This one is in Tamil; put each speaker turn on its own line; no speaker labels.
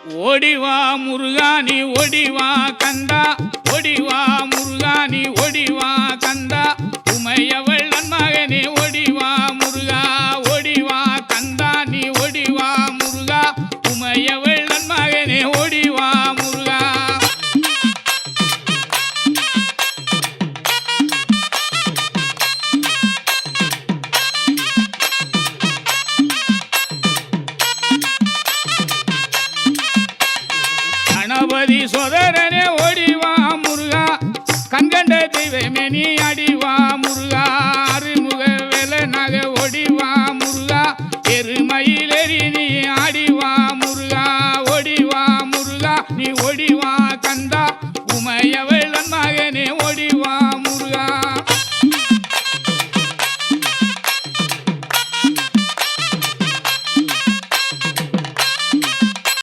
ஓடிவா முருகா நீ ஓடிவா கந்தா, ஓடிவா முருகா நீ ஓடிவா கந்தா, உமையவள் நன்மகனே ஓடிவா முருகா, ஓடிவா கந்தா நீ ஓடிவா முருகா, உமையவள் நன்மகனே ஓடிவா முருகா. கணபதி சோதரனே ஓடிவா முருகா, கண்கண்ட தெய்வமே நீ அடிவா முருகா.